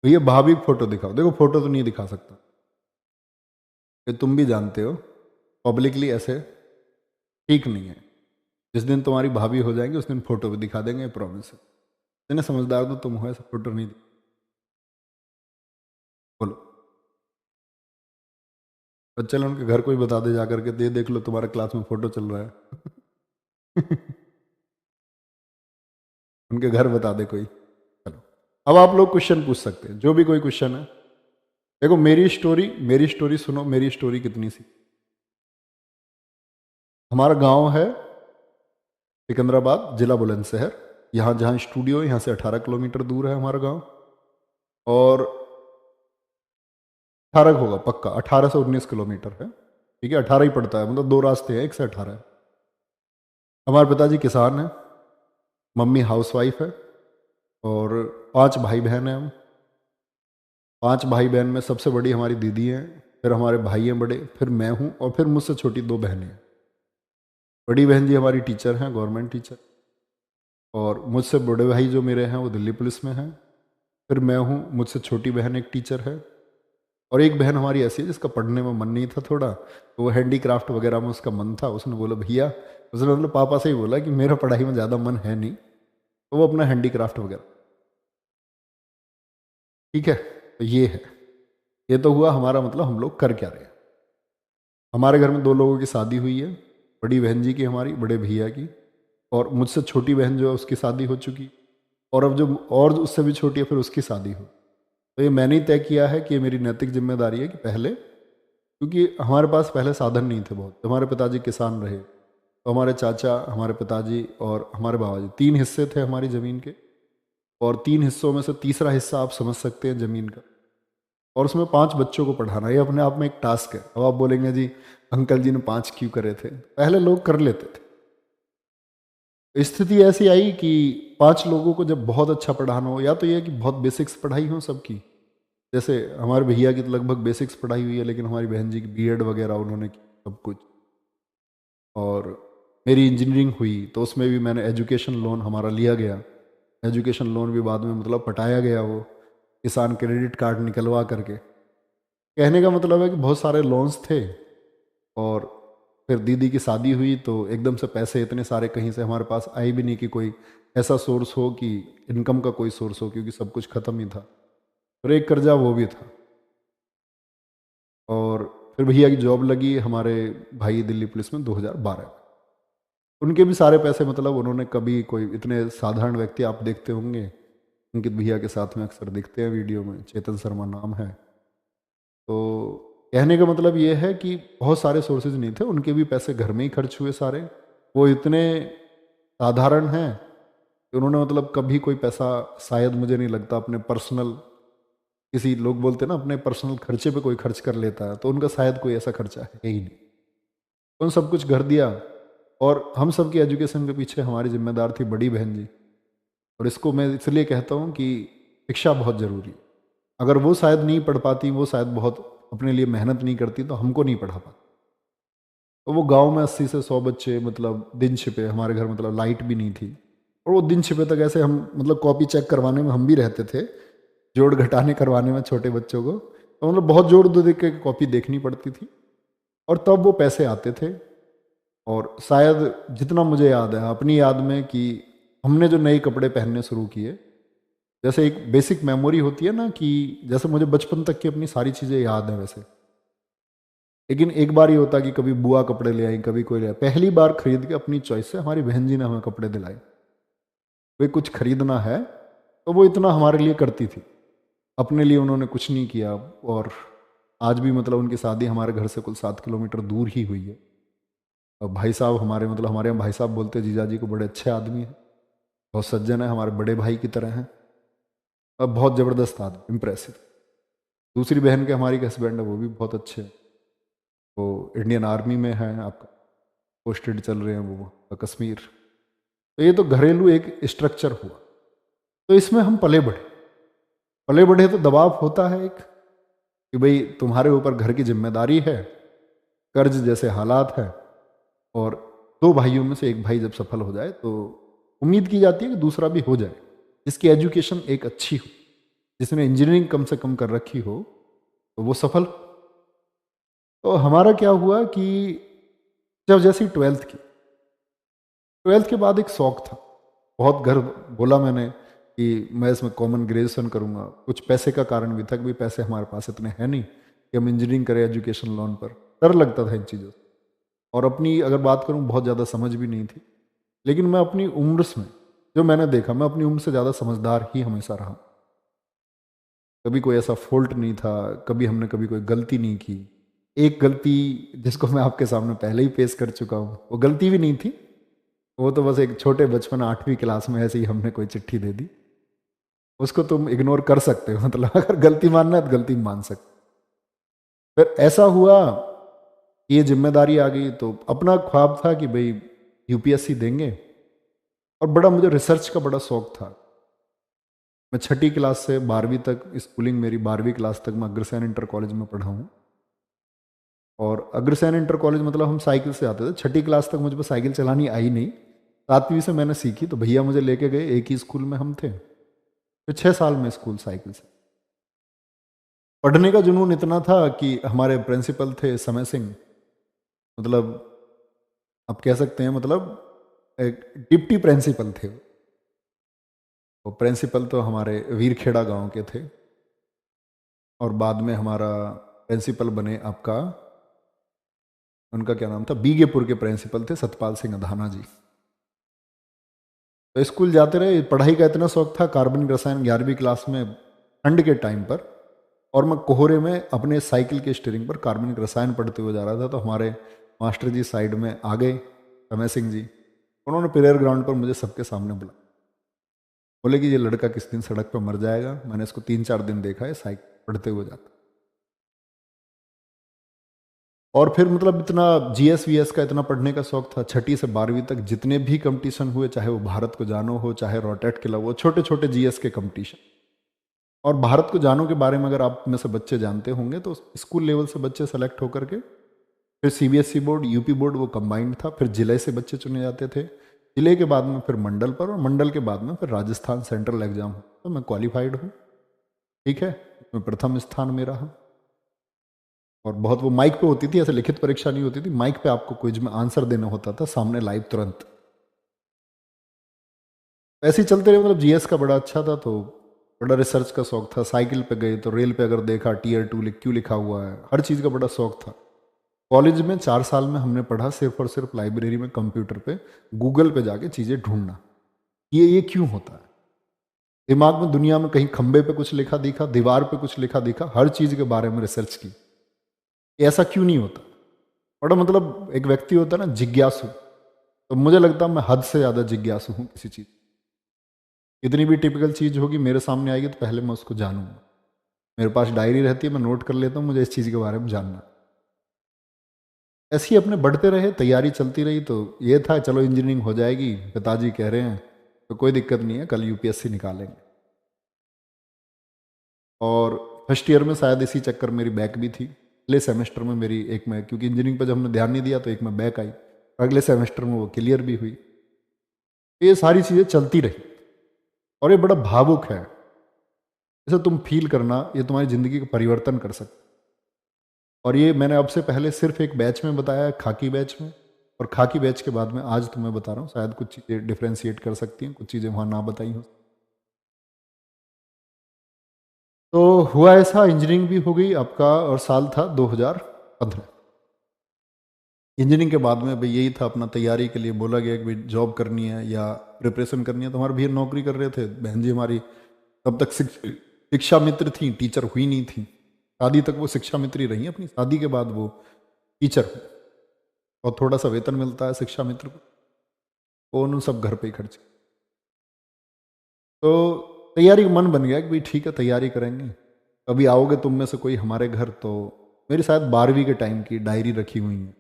भैया भाभी की फोटो दिखाओ। देखो फोटो तो नहीं दिखा सकता, ये तुम भी जानते हो, पब्लिकली ऐसे ठीक नहीं है। जिस दिन तुम्हारी भाभी हो जाएंगी उस दिन फोटो भी दिखा देंगे, प्रॉमिस है। इतने समझदार तो तुम हो, ऐसा फोटो नहीं बोलो। और चलो उनके घर कोई बता दे जा करके, दे देख लो तुम्हारे क्लास में फोटो चल रहा है। उनके घर बता दे कोई। चलो अब आप लोग क्वेश्चन पूछ सकते हैं, जो भी कोई क्वेश्चन है। देखो मेरी स्टोरी सुनो, मेरी स्टोरी कितनी सी। हमारा गांव है सिकंदराबाद, जिला बुलंदशहर। यहाँ जहाँ स्टूडियो है यहाँ से 18 किलोमीटर दूर है हमारा गांव। और 18 होगा पक्का, 18 से 19 किलोमीटर है। ठीक है, 18 ही पड़ता है, मतलब दो रास्ते हैं, एक से 18 है। हमारे पिताजी किसान हैं, मम्मी हाउसवाइफ है, और 5 भाई बहन हैं हम। 5 भाई बहन में सबसे बड़ी हमारी दीदी हैं, फिर हमारे भाई हैं बड़े, फिर मैं हूँ, और फिर मुझसे छोटी 2 बहनें हैं। बड़ी बहन जी हमारी टीचर हैं, गवर्नमेंट टीचर। और मुझसे बड़े भाई जो मेरे हैं वो दिल्ली पुलिस में हैं। फिर मैं हूँ, मुझसे छोटी बहन एक टीचर है। और एक बहन हमारी ऐसी है जिसका पढ़ने में मन नहीं था थोड़ा, तो वो हैंडीक्राफ्ट वगैरह में उसका मन था। उसने बोला भैया, उसने मतलब पापा से ही बोला कि मेरा पढ़ाई में ज़्यादा मन है नहीं, तो वो अपना हैंडीक्राफ्ट वगैरह। ठीक है, तो ये है। ये तो हुआ हमारा, मतलब हम लोग कर क्या रहे हैं। हमारे घर में 2 लोगों की शादी हुई है, बड़ी बहन जी की, हमारी बड़े भैया की। और मुझसे छोटी बहन जो है उसकी शादी हो चुकी। और अब जो और उससे भी छोटी है फिर उसकी शादी हो। तो ये मैंने ही तय किया है कि ये मेरी नैतिक जिम्मेदारी है कि पहले, क्योंकि हमारे पास पहले साधन नहीं थे बहुत। हमारे पिताजी किसान रहे, तो हमारे चाचा, हमारे पिताजी और हमारे बाबा जी, 3 हिस्से थे हमारी ज़मीन के। और 3 हिस्सों में से तीसरा हिस्सा आप समझ सकते हैं ज़मीन का। और उसमें 5 बच्चों को पढ़ाना, ये अपने आप में एक टास्क है। अब आप बोलेंगे जी अंकल जी ने 5 क्यों करे थे, पहले लोग कर लेते थे। स्थिति ऐसी आई कि 5 लोगों को जब बहुत अच्छा पढ़ाना हो, या तो ये कि बहुत बेसिक्स पढ़ाई हो सबकी। जैसे हमारे भैया की तो लगभग बेसिक्स पढ़ाई हुई है, लेकिन हमारी बहन जी की बीएड वगैरह उन्होंने की सब कुछ। और मेरी इंजीनियरिंग हुई तो उसमें भी मैंने एजुकेशन लोन हमारा लिया गया। एजुकेशन लोन भी बाद में मतलब पटाया गया, वो किसान क्रेडिट कार्ड निकलवा करके। कहने का मतलब है कि बहुत सारे लोन्स थे। और फिर दीदी की शादी हुई तो एकदम से पैसे इतने सारे कहीं से हमारे पास आए भी नहीं कि कोई ऐसा सोर्स हो कि इनकम का कोई सोर्स हो, क्योंकि सब कुछ ख़त्म ही था। फिर एक कर्जा वो भी था। और फिर भैया की जॉब लगी हमारे भाई दिल्ली पुलिस में 2012 में। उनके भी सारे पैसे, मतलब उन्होंने कभी, कोई इतने साधारण व्यक्ति आप देखते होंगे, उनके भैया के साथ में अक्सर दिखते हैं वीडियो में, चेतन शर्मा नाम है। तो कहने का मतलब ये है कि बहुत सारे सोर्सेज नहीं थे, उनके भी पैसे घर में ही खर्च हुए सारे। वो इतने साधारण हैं कि उन्होंने मतलब कभी कोई पैसा, शायद मुझे नहीं लगता, अपने पर्सनल, किसी लोग बोलते हैं ना अपने पर्सनल खर्चे पे कोई खर्च कर लेता है, तो उनका शायद कोई ऐसा खर्चा है ही नहीं। तो उन सब कुछ कर दिया। और हम सब की एजुकेशन के पीछे हमारी जिम्मेदार थी बड़ी बहन जी। और इसको मैं इसलिए कहता हूँ कि शिक्षा बहुत ज़रूरी है। अगर वो शायद नहीं पढ़ पाती, वो शायद बहुत अपने लिए मेहनत नहीं करती, तो हमको नहीं पढ़ा पाती। तो वो गांव में 80 से 100 बच्चे, मतलब दिन छिपे, हमारे घर मतलब लाइट भी नहीं थी। और वो दिन छिपे तक ऐसे हम, मतलब कॉपी चेक करवाने में हम भी रहते थे, जोड़ घटाने करवाने में छोटे बच्चों को। तो मतलब बहुत जोड़ दो देख के कॉपी देखनी पड़ती थी। और तब वो पैसे आते थे। और शायद जितना मुझे याद है अपनी याद में, कि हमने जो नए कपड़े पहनने शुरू किए, जैसे एक बेसिक मेमोरी होती है ना, कि जैसे मुझे बचपन तक की अपनी सारी चीज़ें याद है वैसे। लेकिन एक बार ये होता कि कभी बुआ कपड़े ले आई, कभी कोई ले आई। पहली बार खरीद के अपनी चॉइस से हमारी बहन जी ने हमें कपड़े दिलाए। वे कुछ खरीदना है तो वो इतना हमारे लिए करती थी, अपने लिए उन्होंने कुछ नहीं किया। और आज भी मतलब उनकी शादी हमारे घर से कुल 7 किलोमीटर दूर ही हुई है। और भाई साहब हमारे, मतलब हमारे यहाँ भाई साहब बोलते हैं जीजा जी को, बड़े अच्छे आदमी हैं, बहुत सज्जन है, हमारे बड़े भाई की तरह हैं। और बहुत ज़बरदस्त आदमी, इम्प्रेसिव। दूसरी बहन के हमारी के हस्बैंड है, वो भी बहुत अच्छे हैं। वो इंडियन आर्मी में है, आपका पोस्टेड चल रहे हैं वो कश्मीर। तो ये तो घरेलू एक स्ट्रक्चर हुआ। तो इसमें हम पले बढ़े। पले बढ़े तो दबाव होता है एक, कि भाई तुम्हारे ऊपर घर की जिम्मेदारी है, कर्ज जैसे हालात है। और 2 भाइयों में से एक भाई जब सफल हो जाए तो उम्मीद की जाती है कि दूसरा भी हो जाए, जिसकी एजुकेशन एक अच्छी हो। जिसने इंजीनियरिंग कम से कम कर रखी हो तो वो सफल। तो हमारा क्या हुआ कि जब जैसी ट्वेल्थ के बाद एक शौक था, बहुत घर बोला मैंने कि मैं इसमें कॉमन ग्रेजुएशन करूँगा। कुछ पैसे का कारण भी था कि भाई पैसे हमारे पास इतने हैं नहीं कि हम इंजीनियरिंग करें एजुकेशन लोन पर। डर लगता था इन चीज़ों से, और अपनी अगर बात करूँ बहुत ज़्यादा समझ भी नहीं थी। लेकिन मैं अपनी उम्र में जो मैंने देखा, मैं अपनी उम्र से ज़्यादा समझदार ही हमेशा रहा। कभी कोई ऐसा फॉल्ट नहीं था, कभी हमने कभी कोई गलती नहीं की। एक गलती जिसको मैं आपके सामने पहले ही पेश कर चुका हूँ, वो गलती भी नहीं थी, वो तो बस एक छोटे बचपन 8वीं क्लास में ऐसे ही हमने कोई चिट्ठी दे दी। उसको तुम इग्नोर कर सकते हो, मतलब अगर गलती मानना है तो गलती मान सकते। फिर ऐसा हुआ कि ये जिम्मेदारी आ गई, तो अपना ख्वाब था कि भाई यूपीएससी देंगे। और बड़ा मुझे रिसर्च का बड़ा शौक था। मैं 6ठी क्लास से 12वीं तक स्कूलिंग, मेरी 12वीं क्लास तक मैं अग्रसेन इंटर कॉलेज में पढ़ा हूँ। और अग्रसेन इंटर कॉलेज मतलब हम साइकिल से आते थे। 6ठी क्लास तक मुझ पर साइकिल चलानी आई नहीं, 7वीं से मैंने सीखी, तो भैया मुझे लेके गए, एक ही स्कूल में हम थे। फिर 6 साल में स्कूल साइकिल से। पढ़ने का जुनून इतना था कि हमारे प्रिंसिपल थे समय सिंह, मतलब आप कह सकते हैं मतलब एक डिप्टी प्रिंसिपल थे। वो प्रिंसिपल तो हमारे वीरखेड़ा गांव के थे, और बाद में हमारा प्रिंसिपल बने आपका, उनका क्या नाम था, बीगेपुर के प्रिंसिपल थे सतपाल सिंह अधाना जी। तो स्कूल जाते रहे, पढ़ाई का इतना शौक था, कार्बनिक रसायन 11वीं क्लास में ठंड के टाइम पर, और मैं कोहरे में अपने साइकिल के स्टीयरिंग पर कार्बनिक रसायन पढ़ते हुए जा रहा था। तो हमारे मास्टर जी साइड में आ गए, समय सिंह जी, उन्होंने प्रेयर ग्राउंड पर मुझे सबके सामने बुलाया। बोले कि ये लड़का किस दिन सड़क पर मर जाएगा। मैंने इसको 3-4 दिन देखा है साइकिल पढ़ते हुए जाता। और फिर मतलब इतना जीएस वीएस का इतना पढ़ने का शौक था। 6ठी से 12वीं तक जितने भी कंपटीशन हुए, चाहे वो भारत को जानो हो, चाहे रोटेट के हो, छोटे छोटे जीएस के कंपटीशन। और भारत को जानो के बारे में अगर आप में से बच्चे जानते होंगे तो स्कूल लेवल से बच्चे सेलेक्ट होकर के, फिर सीबीएसई बोर्ड, यूपी बोर्ड, वो कंबाइंड था, फिर जिले से बच्चे चुने जाते थे, जिले के बाद में फिर मंडल पर, और मंडल के बाद में फिर राजस्थान सेंट्रल एग्जाम। तो मैं क्वालिफाइड हूँ, ठीक है, मैं प्रथम स्थान में रहा। और बहुत वो माइक पे होती थी, ऐसे लिखित परीक्षा नहीं होती थी, माइक पे आपको क्विज में आंसर देना होता था सामने लाइव तुरंत। ऐसे ही चलते रहे, मतलब जीएस का बड़ा अच्छा था, तो बड़ा रिसर्च का शौक था। साइकिल पे गए तो रेल पे अगर देखा टीयर 2 क्यों लिखा हुआ है, हर चीज़ का बड़ा शौक था। कॉलेज में 4 साल में हमने पढ़ा सिर्फ और सिर्फ लाइब्रेरी में कंप्यूटर पे गूगल पे जाके चीज़ें ढूंढना, ये क्यों होता है। दिमाग में दुनिया में कहीं खंबे पे कुछ लिखा दिखा, दीवार पे कुछ लिखा दिखा, हर चीज़ के बारे में रिसर्च की, ये ऐसा क्यों नहीं होता। बड़ा मतलब एक व्यक्ति होता है ना जिज्ञासु, तो मुझे लगता है मैं हद से ज़्यादा जिज्ञासु हूँ किसी चीज़। इतनी भी टिपिकल चीज़ होगी मेरे सामने आएगी तो पहले मैं उसको जानूंगा। मेरे पास डायरी रहती है, मैं नोट कर लेता हूँ, मुझे इस चीज़ के बारे में जानना। ऐसे ही अपने बढ़ते रहे, तैयारी चलती रही, तो ये था चलो इंजीनियरिंग हो जाएगी, पिताजी कह रहे हैं तो कोई दिक्कत नहीं है, कल यूपीएससी निकालेंगे। और फर्स्ट ईयर में शायद इसी चक्कर मेरी बैक भी थी। अगले सेमेस्टर में मेरी एक में, क्योंकि इंजीनियरिंग पर जब हमने ध्यान नहीं दिया तो एक में बैक आई, अगले सेमेस्टर में वो क्लियर भी हुई। ये सारी चीज़ें चलती रही, और ये बड़ा भावुक है, इसे तुम फील करना, ये तुम्हारी ज़िंदगी का परिवर्तन कर सकता। और ये मैंने अब से पहले सिर्फ एक बैच में बताया है, खाकी बैच में, और खाकी बैच के बाद में आज तुम्हें बता रहा हूँ, शायद कुछ चीज़ें डिफ्रेंशिएट कर सकती हैं, कुछ चीज़ें वहाँ ना बताई हो। तो हुआ ऐसा, इंजीनियरिंग भी हो गई आपका, और साल था 2015। इंजीनियरिंग के बाद में भाई यही था, अपना तैयारी के लिए बोला गया कि भाई जॉब करनी है या प्रिपरेशन करनी है। तो हमारे भैया नौकरी कर रहे थे, बहन जी हमारी तब तक शिक्षा मित्र थी, टीचर हुई नहीं थी। शादी तक वो शिक्षा मित्र ही रही, अपनी शादी के बाद वो टीचर हुई, और थोड़ा सा वेतन मिलता है शिक्षा मित्र को, वो उन्होंने सब घर पे ही खर्च। तो तैयारी का मन बन गया कि भाई ठीक है तैयारी करेंगे, कभी आओगे तुम में से कोई हमारे घर। तो मेरी शायद 12वीं के टाइम की डायरी रखी हुई है।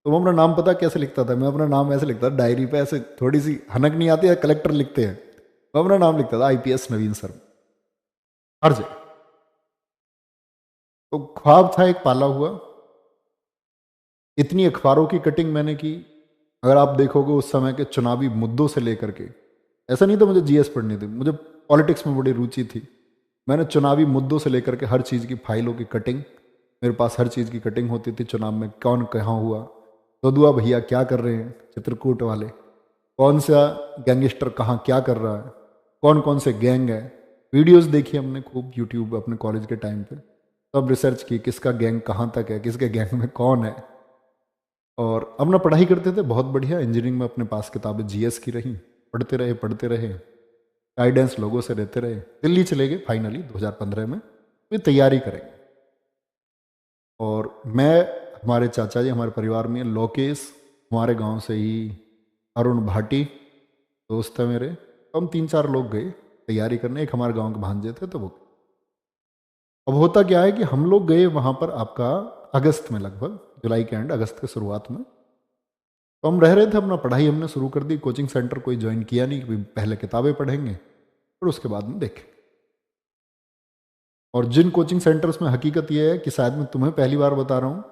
तो मैं अपना नाम पता कैसे लिखता था, मैं अपना नाम ऐसे लिखता था डायरी पे, ऐसे थोड़ी सी हनक नहीं आती है, कलेक्टर लिखते हैं, मैं अपना नाम लिखता था आईपीएस नवीन सर, हर जगह। तो ख्वाब था एक पाला हुआ। इतनी अखबारों की कटिंग मैंने की, अगर आप देखोगे उस समय के चुनावी मुद्दों से लेकर के, ऐसा नहीं था मुझे जीएस पढ़नी थी, मुझे पॉलिटिक्स में बड़ी रुचि थी। मैंने चुनावी मुद्दों से लेकर के हर चीज़ की फाइलों की कटिंग, मेरे पास हर चीज़ की कटिंग होती थी। चुनाव में कौन कहाँ हुआ, ददुआ भैया क्या कर रहे हैं, चित्रकूट वाले कौन सा गैंगस्टर कहाँ क्या कर रहा है, कौन कौन से गैंग है। वीडियोस देखी हमने खूब यूट्यूब अपने कॉलेज के टाइम पे, तब रिसर्च की किसका गैंग कहाँ तक है, किसके गैंग में कौन है। और अपना पढ़ाई करते थे बहुत बढ़िया। इंजीनियरिंग में अपने पास किताबें जीएस की रही, पढ़ते रहे, गाइडेंस लोगों से लेते रहे। दिल्ली चले गए फाइनली 2015 में, वे तैयारी करेंगे। और मैं, हमारे चाचा जी, हमारे परिवार में लोकेश, हमारे गांव से ही अरुण भाटी दोस्त है मेरे, तो हम 3-4 लोग गए तैयारी करने। एक हमारे गांव के भांजे थे तो वो। अब होता क्या है कि हम लोग गए वहाँ पर आपका अगस्त में, लगभग जुलाई के एंड, अगस्त के शुरुआत में। तो हम रह रहे थे, अपना पढ़ाई हमने शुरू कर दी। कोचिंग सेंटर कोई ज्वाइन किया नहीं कि पहले किताबें पढ़ेंगे और उसके बाद में देखें। और जिन कोचिंग सेंटर्स में हकीकत यह है कि शायद मैं तुम्हें पहली बार बता रहा हूँ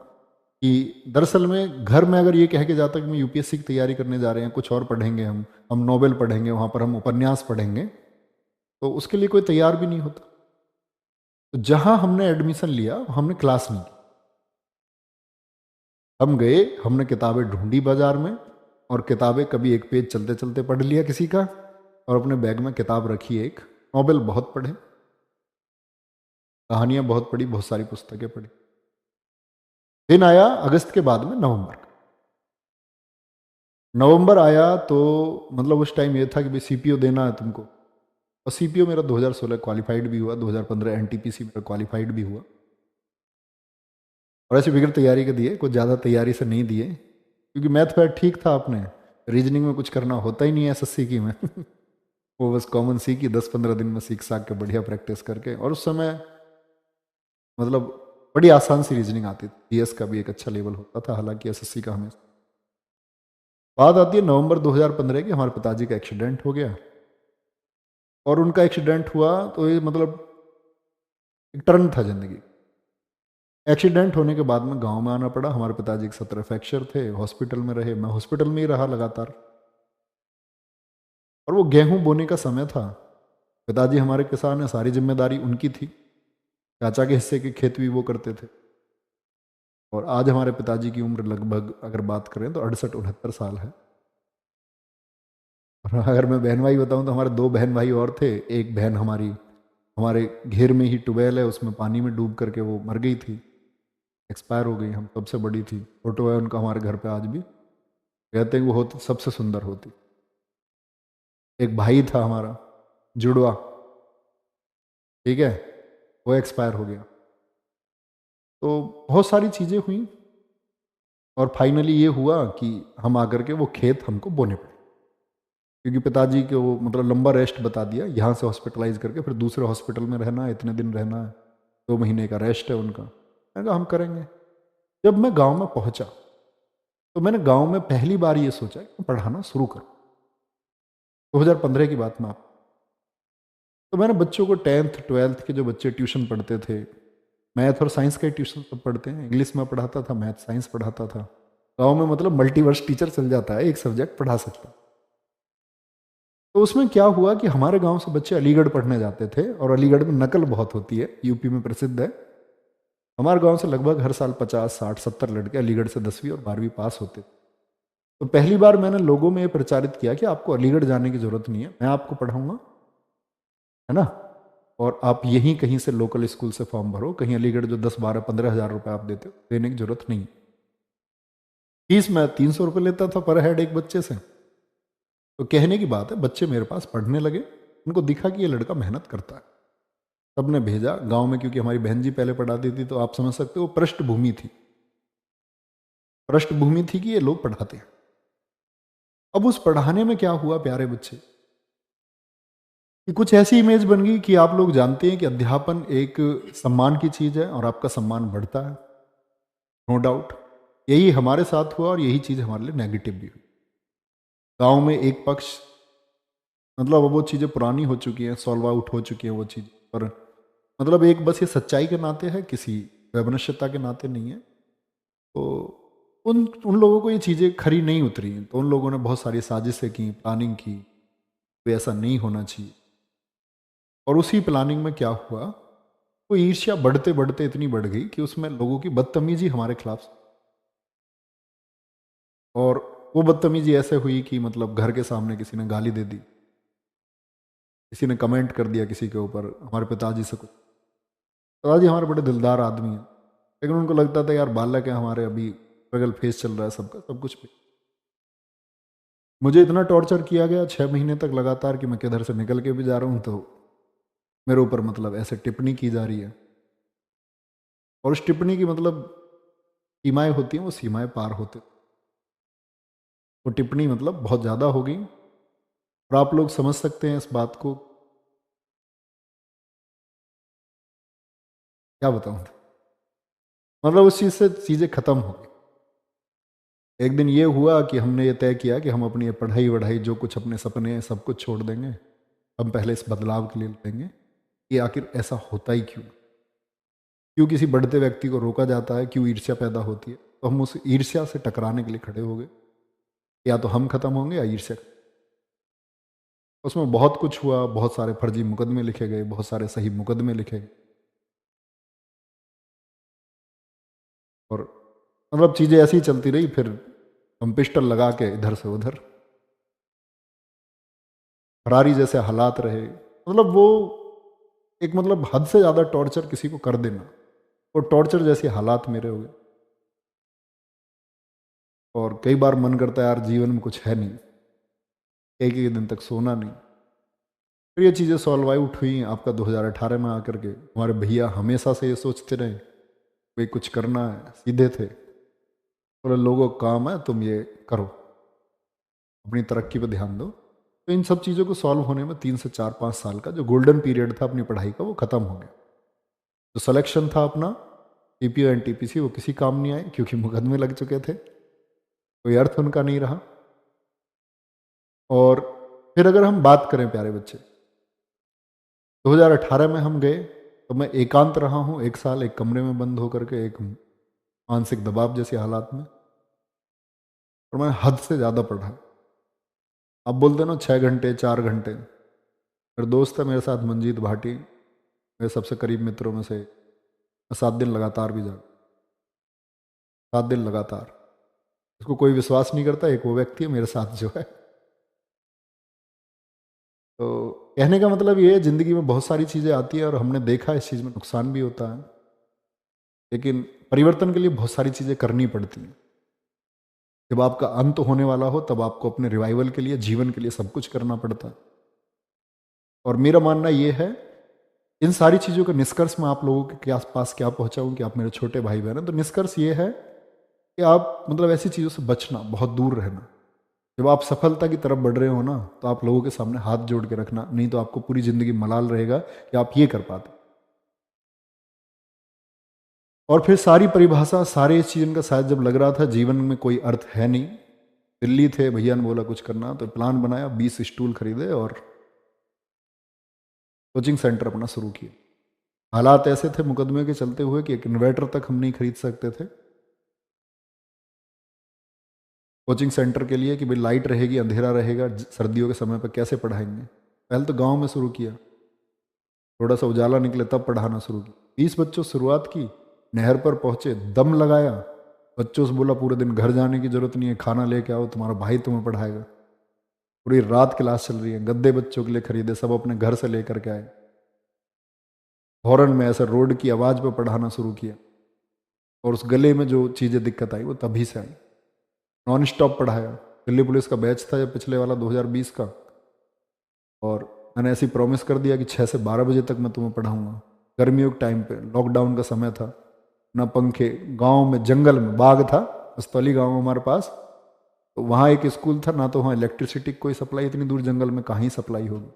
कि दरअसल में घर में अगर ये कह के जाता कि मैं यूपीएससी की तैयारी करने जा रहे हैं, कुछ और पढ़ेंगे, हम नोबेल पढ़ेंगे, वहाँ पर हम उपन्यास पढ़ेंगे, तो उसके लिए कोई तैयार भी नहीं होता। तो जहाँ हमने एडमिशन लिया हमने क्लास नहीं की। हम गए, हमने किताबें ढूंढी बाजार में, और किताबें कभी एक पेज चलते चलते पढ़ लिया किसी का, और अपने बैग में किताब रखी एक। नोवेल बहुत पढ़े, कहानियां बहुत पढ़ी, बहुत सारी पुस्तकें पढ़ी। दिन आया अगस्त के बाद में नवंबर। नवंबर आया तो मतलब उस टाइम ये था कि भाई सीपीओ देना है तुमको। और सीपीओ मेरा 2016 क्वालिफाइड भी हुआ, 2015 एनटीपीसी मेरा क्वालिफाइड भी हुआ। और ऐसे बिगड़ तैयारी के दिए, कुछ ज़्यादा तैयारी से नहीं दिए, क्योंकि मैथ पैथ ठीक था अपने। रीजनिंग में कुछ करना होता ही नहीं है एसएससी की में वो बस कॉमन सीखी 10-15 दिन में, सीख साख के बढ़िया प्रैक्टिस करके। और उस समय मतलब बड़ी आसान सी रीजनिंग आती थी। जीएस का भी एक अच्छा लेवल होता था, हालांकि एसएससी का हमें। बात आती है नवंबर 2015 की, हमारे पिताजी का एक्सीडेंट हो गया। और उनका एक्सीडेंट हुआ तो ये मतलब एक टर्न था जिंदगी। एक्सीडेंट होने के बाद में गांव में आना पड़ा। हमारे पिताजी के 17 फ्रैक्चर थे, हॉस्पिटल में रहे, मैं हॉस्पिटल में ही रहा लगातार। और वो गेहूं बोने का समय था। पिताजी हमारे किसान हैं, सारी जिम्मेदारी उनकी थी। चाचा के हिस्से के खेत भी वो करते थे। और आज हमारे पिताजी की उम्र लगभग अगर बात करें तो 68-69 साल है। और अगर मैं बहन भाई बताऊं तो हमारे 2 बहन भाई और थे। एक बहन हमारी हमारे घेर में ही ट्यूबवेल है, उसमें पानी में डूब करके वो मर गई थी, एक्सपायर हो गई। हम सबसे बड़ी थी, फोटो है उनका हमारे घर पे आज भी। कहते हैं वो होती सबसे सुंदर होती। एक भाई था हमारा जुड़वा, ठीक है, वो एक्सपायर हो गया। तो बहुत सारी चीज़ें हुई। और फाइनली ये हुआ कि हम आकर के वो खेत हमको बोने पड़े, क्योंकि पिताजी को वो मतलब लंबा रेस्ट बता दिया, यहाँ से हॉस्पिटलाइज करके फिर दूसरे हॉस्पिटल में रहना है, इतने दिन रहना है, 2 महीने का रेस्ट है उनका। मैंने कहा हम करेंगे। जब मैं गांव में पहुंचा तो मैंने गांव में पहली बार ये सोचा कि मैं पढ़ाना शुरू करूं। 2015 की बात में आप। तो मैंने बच्चों को 10th 12th के जो बच्चे ट्यूशन पढ़ते थे, मैथ और साइंस का ही ट्यूशन सब पढ़ते हैं, इंग्लिश में पढ़ाता था, मैथ साइंस पढ़ाता था। गांव में मतलब मल्टीवर्स टीचर चल जाता है, एक सब्जेक्ट पढ़ा सकता। तो उसमें क्या हुआ कि हमारे गांव से बच्चे अलीगढ़ पढ़ने जाते थे, और अलीगढ़ में नकल बहुत होती है, यूपी में प्रसिद्ध है। हमारे गांव से लगभग हर साल 50-60-70 लड़के अलीगढ़ से 10वीं और 12वीं पास होते थे। तो पहली बार मैंने लोगों में ये प्रचारित किया कि आपको अलीगढ़ जाने की जरूरत नहीं है, मैं आपको पढ़ाऊंगा, है ना। और आप यहीं कहीं से लोकल स्कूल से फॉर्म भरो, कहीं अलीगढ़ जो 10-12-15 हज़ार रुपये आप देते हो देने की जरूरत नहीं। फीस मैं 300 रुपये लेता था पर हेड एक बच्चे से। तो कहने की बात है, बच्चे मेरे पास पढ़ने लगे, उनको दिखा कि ये लड़का मेहनत करता है। तब ने भेजा गांव में, क्योंकि हमारी बहन जी पहले पढ़ाती थी, तो आप समझ सकते हो पृष्ठभूमि थी, पृष्ठभूमि थी कि ये लोग पढ़ाते हैं। अब उस पढ़ाने में क्या हुआ प्यारे बच्चे, कि कुछ ऐसी इमेज बन गई कि आप लोग जानते हैं कि अध्यापन एक सम्मान की चीज़ है और आपका सम्मान बढ़ता है, नो डाउट। यही हमारे साथ हुआ और यही चीज़ हमारे लिए नेगेटिव भी हुई। गांव में एक पक्ष, मतलब अब वो चीज़ें पुरानी हो चुकी हैं, सॉल्व आउट हो चुकी हैं वो चीज़, पर मतलब एक बस ये सच्चाई के नाते है, किसी वैमनस्यता के नाते नहीं है। तो उन उन लोगों को ये चीज़ें खरी नहीं उतरी, तो उन लोगों ने बहुत सारी साजिशें की, प्लानिंग की, तो ऐसा नहीं होना चाहिए। और उसी प्लानिंग में क्या हुआ, वो ईर्ष्या बढ़ते बढ़ते इतनी बढ़ गई कि उसमें लोगों की बदतमीजी हमारे खिलाफ। और वो बदतमीजी ऐसे हुई कि मतलब घर के सामने किसी ने गाली दे दी, किसी ने कमेंट कर दिया किसी के ऊपर, हमारे पिताजी से कुछ। पिताजी हमारे बड़े दिलदार आदमी हैं, लेकिन उनको लगता था यार बालक है हमारे, अभी स्ट्रगल फेस चल रहा है सबका, सब कुछ पे। मुझे इतना टॉर्चर किया गया 6 महीने तक लगातार कि मैं किधर से निकल के भी जा रहा हूँ तो मेरे ऊपर मतलब ऐसे टिप्पणी की जा रही है। और उस टिप्पणी की मतलब सीमाएं होती हैं, वो सीमाएं पार होते, वो टिप्पणी मतलब बहुत ज़्यादा हो गई। और आप लोग समझ सकते हैं इस बात को, क्या बताऊँ, मतलब उस चीज़ से चीज़ें ख़त्म हो गई। एक दिन ये हुआ कि हमने ये तय किया कि हम अपनी ये पढ़ाई वढ़ाई जो कुछ अपने सपने हैं सब कुछ छोड़ देंगे। हम पहले इस बदलाव के लिए लड़ेंगे कि आखिर ऐसा होता ही क्यों, क्यों किसी बढ़ते व्यक्ति को रोका जाता है, क्यों ईर्ष्या पैदा होती है। तो हम उस ईर्ष्या से टकराने के लिए खड़े हो गए, या तो हम खत्म होंगे या ईर्ष्या। उसमें बहुत कुछ हुआ, बहुत सारे फर्जी मुकदमे लिखे गए, बहुत सारे सही मुकदमे लिखे गए। और मतलब चीज़ें ऐसी ही चलती रही। फिर हम पिस्टल लगा के इधर से उधर, फरारी जैसे हालात रहे। मतलब वो एक मतलब हद से ज़्यादा टॉर्चर किसी को कर देना, वो टॉर्चर जैसे हालात मेरे हो गए। और कई बार मन करता है यार जीवन में कुछ है नहीं, एक एक दिन तक सोना नहीं। फिर ये चीज़ें सॉल्व आउट हुई आपका 2018 में आकर के। हमारे भैया हमेशा से ये सोचते रहे भाई कुछ करना है, सीधे थे, बोले लोगों का काम है तुम ये करो, अपनी तरक्की पे ध्यान दो। तो इन सब चीज़ों को सॉल्व होने में 3 से 4 5 साल का जो गोल्डन पीरियड था अपनी पढ़ाई का, वो ख़त्म हो गया। जो सिलेक्शन था अपना टीपीओ एंड टीपीसी, वो किसी काम नहीं आए क्योंकि मुकदमे लग चुके थे, कोई अर्थ उनका नहीं रहा। और फिर अगर हम बात करें प्यारे बच्चे, 2018 में हम गए तो मैं एकांत रहा हूँ 1 साल, एक कमरे में बंद होकर के, एक मानसिक दबाव जैसे हालात में। और मैंने हद से ज़्यादा पढ़ा। आप बोलते ना 6 घंटे 4 घंटे। मेरे दोस्त है मेरे साथ मंजीत भाटी, मेरे सबसे करीब मित्रों में से, मैं 7 दिन लगातार भी जागा, 7 दिन लगातार। उसको कोई विश्वास नहीं करता, एक वो व्यक्ति है मेरे साथ जो है। तो कहने का मतलब ये है, ज़िंदगी में बहुत सारी चीज़ें आती है और हमने देखा इस चीज़ में नुकसान भी होता है, लेकिन परिवर्तन के लिए बहुत सारी चीज़ें करनी पड़ती हैं। जब आपका अंत होने वाला हो तब आपको अपने रिवाइवल के लिए, जीवन के लिए सब कुछ करना पड़ता है। और मेरा मानना ये है, इन सारी चीज़ों का निष्कर्ष मैं आप लोगों के आसपास क्या पहुंचाऊं कि आप मेरे छोटे भाई बहन हैं, तो निष्कर्ष ये है कि आप मतलब ऐसी चीज़ों से बचना, बहुत दूर रहना। जब आप सफलता की तरफ बढ़ रहे हो ना, तो आप लोगों के सामने हाथ जोड़ के रखना, नहीं तो आपको पूरी ज़िंदगी मलाल रहेगा कि आप ये कर पाते। और फिर सारी परिभाषा, सारे इस चीज़ का शायद जब लग रहा था जीवन में कोई अर्थ है नहीं, दिल्ली थे, भैया ने बोला कुछ करना, तो प्लान बनाया, 20 स्टूल खरीदे और कोचिंग सेंटर अपना शुरू किया। हालात ऐसे थे मुकदमे के चलते हुए कि एक इन्वर्टर तक हम नहीं खरीद सकते थे कोचिंग सेंटर के लिए, कि भाई लाइट रहेगी, अंधेरा रहेगा, सर्दियों के समय पर कैसे पढ़ाएंगे। पहले तो गांव में शुरू किया, थोड़ा सा उजाला निकले तब पढ़ाना शुरू किया। 20 बच्चों से शुरुआत की, नहर पर पहुंचे, दम लगाया, बच्चों से बोला पूरे दिन घर जाने की जरूरत नहीं है, खाना लेके आओ, तुम्हारा भाई तुम्हें पढ़ाएगा। पूरी रात क्लास चल रही है, गद्दे बच्चों के लिए खरीदे, सब अपने घर से लेकर के आए। हॉर्न में ऐसे रोड की आवाज़ पे पढ़ाना शुरू किया। और उस गले में जो चीज़ें दिक्कत आई वो तभी से आई। नॉन स्टॉप पढ़ाया। दिल्ली पुलिस का बैच था जब पिछले वाला 2020 का, और मैंने ऐसी प्रॉमिस कर दिया कि 6 से 12 बजे तक मैं तुम्हें पढ़ाऊँगा। गर्मियों के टाइम पे, लॉकडाउन का समय था, ना पंखे, गांव में जंगल में बाग था, अस्तौली गांव में हमारे पास, तो वहाँ एक स्कूल था, ना तो वहाँ इलेक्ट्रिसिटी की कोई सप्लाई, इतनी दूर जंगल में कहाँ ही सप्लाई होगी,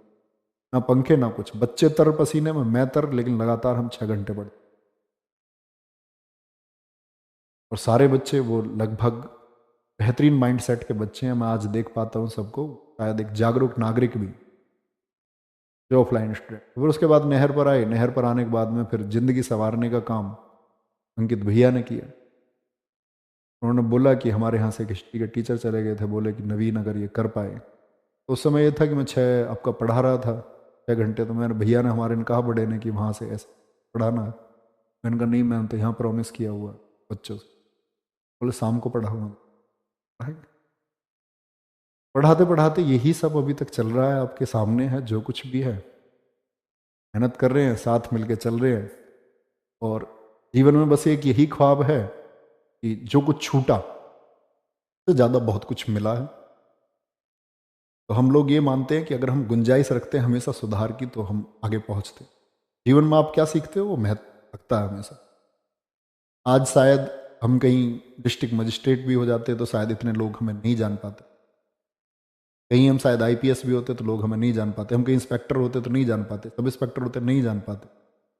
ना पंखे ना कुछ। बच्चे तर पसीने में, मैं तर, लेकिन लगातार हम 6 घंटे पढ़े। और सारे बच्चे वो लगभग बेहतरीन माइंडसेट के बच्चे हैं। मैं आज देख पाता हूँ सबको, शायद एक जागरूक नागरिक भी, जो ऑफलाइन स्टूडेंट। फिर उसके बाद नहर पर आए, नहर पर आने के बाद में फिर ज़िंदगी संवारने का काम अंकित भैया ने किया। उन्होंने बोला कि हमारे यहाँ से एक हिस्ट्री के टीचर चले गए थे, बोले कि नवीन अगर ये कर पाए, तो उस समय ये था कि मैं 6 आपका पढ़ा रहा था, 6 घंटे। तो मैंने, भैया ने हमारे ने कहा बड़े ने कि वहाँ से ऐसे पढ़ाना है। मैंने कहा नहीं मैम, तो यहाँ प्रॉमिस किया हुआ है बच्चों से। बोले शाम को पढ़ाऊंगा। पढ़ाएंगे। पढ़ाते पढ़ाते यही सब अभी तक चल रहा है, आपके सामने है जो कुछ भी है। मेहनत कर रहे हैं, साथ मिलके चल रहे हैं, और जीवन में बस एक यही ख्वाब है कि जो कुछ छूटा तो ज़्यादा बहुत कुछ मिला है। तो हम लोग ये मानते हैं कि अगर हम गुंजाइश रखते हैं हमेशा सुधार की, तो हम आगे पहुंचते हैं। जीवन में आप क्या सीखते हो वो महत्व रखता है हमेशा। आज शायद हम कहीं डिस्ट्रिक्ट मजिस्ट्रेट भी हो जाते तो शायद इतने लोग हमें नहीं जान पाते। कहीं हम शायद आईपीएस भी होते तो लोग हमें नहीं जान पाते। हम कहीं इंस्पेक्टर होते तो नहीं जान पाते, सब इंस्पेक्टर होते नहीं जान पाते।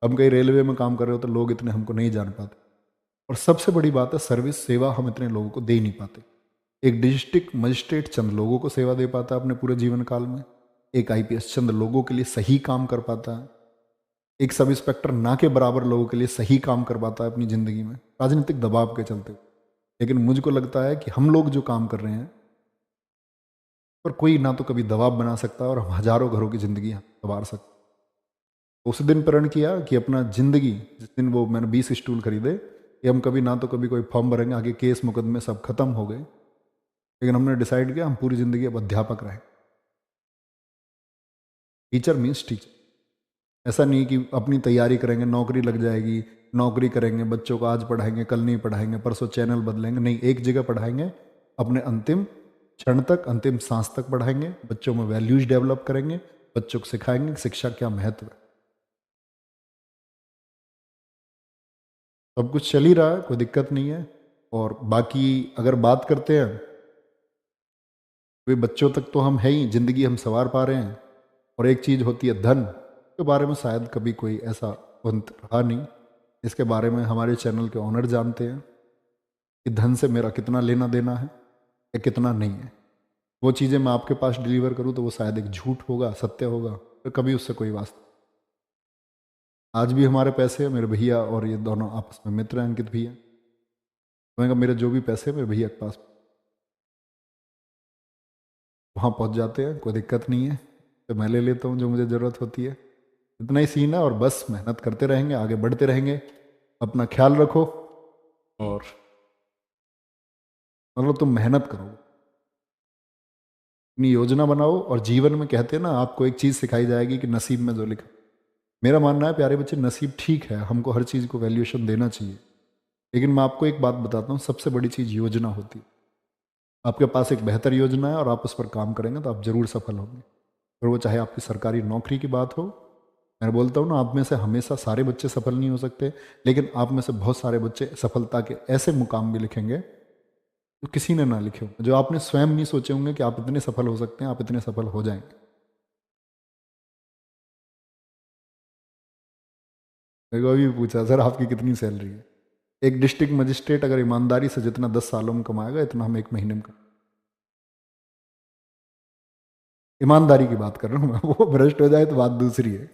हम कहीं रेलवे में काम कर रहे हो तो लोग इतने हमको नहीं जान पाते। और सबसे बड़ी बात है, सर्विस सेवा हम इतने लोगों को दे नहीं पाते। एक डिस्ट्रिक्ट मजिस्ट्रेट चंद लोगों को सेवा दे पाता है अपने पूरे जीवन काल में। एक आईपीएस चंद लोगों के लिए सही काम कर पाता है। एक सब इंस्पेक्टर ना के बराबर लोगों के लिए सही काम कर पाता है अपनी ज़िंदगी में, राजनीतिक दबाव के चलते। लेकिन मुझको लगता है कि हम लोग जो काम कर रहे हैं पर कोई ना तो कभी दबाव बना सकता है, और हम हजारों घरों की ज़िंदगी संवार सकते। उस दिन प्रण किया कि अपना ज़िंदगी, जिस दिन वो मैंने 20 स्टूल खरीदे, कि हम कभी ना तो कभी कोई फॉर्म भरेंगे, आगे केस मुकदमे सब खत्म हो गए, लेकिन हमने डिसाइड किया हम पूरी ज़िंदगी अब अध्यापक रहे। Teacher means teacher. ऐसा नहीं कि अपनी तैयारी करेंगे नौकरी लग जाएगी, नौकरी करेंगे, बच्चों को आज पढ़ाएंगे कल नहीं पढ़ाएंगे, परसों चैनल बदलेंगे, नहीं, एक जगह पढ़ाएंगे, अपने अंतिम क्षण तक, अंतिम सांस तक पढ़ाएंगे, बच्चों में वैल्यूज डेवलप करेंगे, बच्चों को सिखाएंगे कि शिक्षा क्या महत्व है। सब कुछ चल ही रहा है, कोई दिक्कत नहीं है। और बाकी अगर बात करते हैं, वे बच्चों तक तो हम है ही, जिंदगी हम संवार पा रहे हैं। और एक चीज़ होती है धन, के बारे में शायद कभी कोई ऐसा पंथ रहा नहीं। इसके बारे में हमारे चैनल के ऑनर जानते हैं कि धन से मेरा कितना लेना देना है या कितना नहीं है। वो चीज़ें मैं आपके पास डिलीवर करूँ तो वो शायद एक झूठ होगा, सत्य होगा, तो कभी उससे कोई वास्ता। आज भी हमारे पैसे, मेरे भैया और ये दोनों आपस में मित्र हैं, अंकित भैया। तो मैंने कहा मेरे जो भी पैसे मेरे भैया के पास, वहाँ पहुँच जाते हैं, कोई दिक्कत नहीं है, तो मैं ले लेता हूँ जो मुझे ज़रूरत होती है। इतना ही सीन है, और बस मेहनत करते रहेंगे, आगे बढ़ते रहेंगे। अपना ख्याल रखो, और मतलब तुम मेहनत करो, अपनी योजना बनाओ। और जीवन में कहते हैं ना, आपको एक चीज़ सिखाई जाएगी कि नसीब में जो लिखा। मेरा मानना है प्यारे बच्चे, नसीब ठीक है, हमको हर चीज़ को वैल्यूएशन देना चाहिए, लेकिन मैं आपको एक बात बताता हूँ, सबसे बड़ी चीज़ योजना होती है। आपके पास एक बेहतर योजना है और आप उस पर काम करेंगे तो आप जरूर सफल होंगे। और वो चाहे आपकी सरकारी नौकरी की बात हो। मैं बोलता हूँ ना, आप में से हमेशा सारे बच्चे सफल नहीं हो सकते, लेकिन आप में से बहुत सारे बच्चे सफलता के ऐसे मुकाम भी लिखेंगे जो किसी ने ना लिखे होंगे, जो आपने स्वयं नहीं सोचे होंगे कि आप इतने सफल हो सकते हैं, आप इतने सफल हो जाएंगे। मेरे को अभी पूछा सर आपकी कितनी सैलरी है। एक डिस्ट्रिक्ट मजिस्ट्रेट अगर ईमानदारी से जितना 10 सालों में कमाएगा, इतना हम 1 महीने में ईमानदारी की बात कर रहा हूँ मैं। वो भ्रष्ट हो जाए तो बात दूसरी है,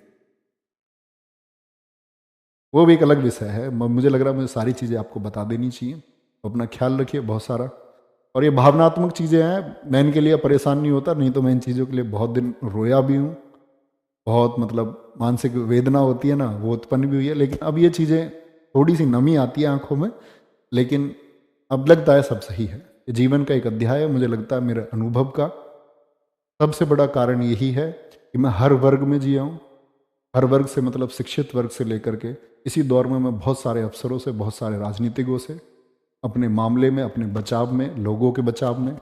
वो भी एक अलग विषय है। मुझे लग रहा है मुझे सारी चीज़ें आपको बता देनी चाहिए। तो अपना ख्याल रखिए बहुत सारा। और ये भावनात्मक चीज़ें हैं, मैं इनके लिए परेशान नहीं होता, नहीं तो मैं इन चीज़ों के लिए बहुत दिन रोया भी हूँ, बहुत मतलब मानसिक वेदना होती है ना, वो उत्पन्न भी हुई है। लेकिन अब ये चीज़ें, थोड़ी सी नमी आती है आंखों में, लेकिन अब लगता है सब सही है। ये जीवन का एक अध्याय है। मुझे लगता है मेरे अनुभव का सबसे बड़ा कारण यही है कि मैं हर वर्ग में जिया हूँ। हर वर्ग से मतलब शिक्षित वर्ग से लेकर के इसी दौर में मैं बहुत सारे अफसरों से, बहुत सारे राजनीतिकों से, अपने मामले में, अपने बचाव में, लोगों के बचाव में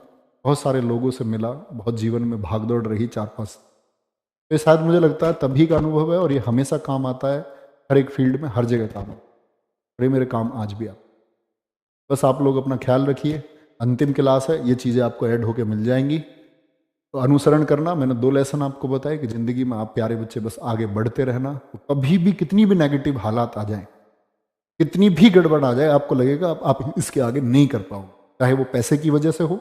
बहुत सारे लोगों से मिला। बहुत जीवन में भागदौड़ रही 4-5। तो ये शायद मुझे लगता है तभी का अनुभव है, और ये हमेशा काम आता है, हर एक फील्ड में, हर जगह काम आता है। और ये मेरे काम आज भी आता है। बस आप लोग अपना ख्याल रखिए। अंतिम क्लास है, ये चीज़ें आपको ऐड होके मिल जाएंगी, तो अनुसरण करना। मैंने 2 लेसन आपको बताए कि ज़िंदगी में आप प्यारे बच्चे बस आगे बढ़ते रहना। तो कभी भी कितनी भी नेगेटिव हालात आ जाएं, कितनी भी गड़बड़ आ जाए, आपको लगेगा आप इसके आगे नहीं कर पाओगे। चाहे वो पैसे की वजह से हो,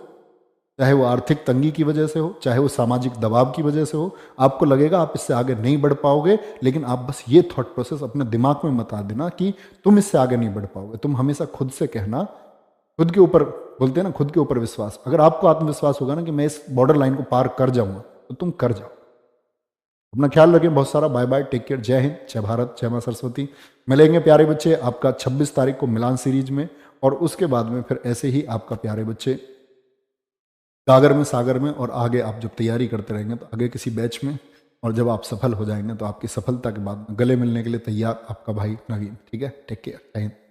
चाहे वो आर्थिक तंगी की वजह से हो, चाहे वो सामाजिक दबाव की वजह से हो, आपको लगेगा आप इससे आगे नहीं बढ़ पाओगे। लेकिन आप बस ये थॉट प्रोसेस अपने दिमाग में मत आ देना कि तुम इससे आगे नहीं बढ़ पाओगे। तुम हमेशा खुद से कहना, खुद के ऊपर, बोलते हैं ना, खुद के ऊपर विश्वास। अगर आपको आत्मविश्वास होगा ना कि मैं इस बॉर्डर लाइन को पार कर जाऊंगा, तो तुम कर जाओ। अपना ख्याल रखें बहुत सारा। बाय बाय, टेक केयर, जय हिंद, जय भारत, जय माँ सरस्वती। मिलेंगे प्यारे बच्चे आपका 26 तारीख को मिलान सीरीज में, और उसके बाद में फिर ऐसे ही आपका प्यारे बच्चे गागर में, सागर में, और आगे आप जब तैयारी करते रहेंगे तो आगे किसी बैच में, और जब आप सफल हो जाएंगे तो आपकी सफलता के बाद गले मिलने के लिए तैयार आपका भाई नवीन। ठीक है, टेक केयर, जय हिंद।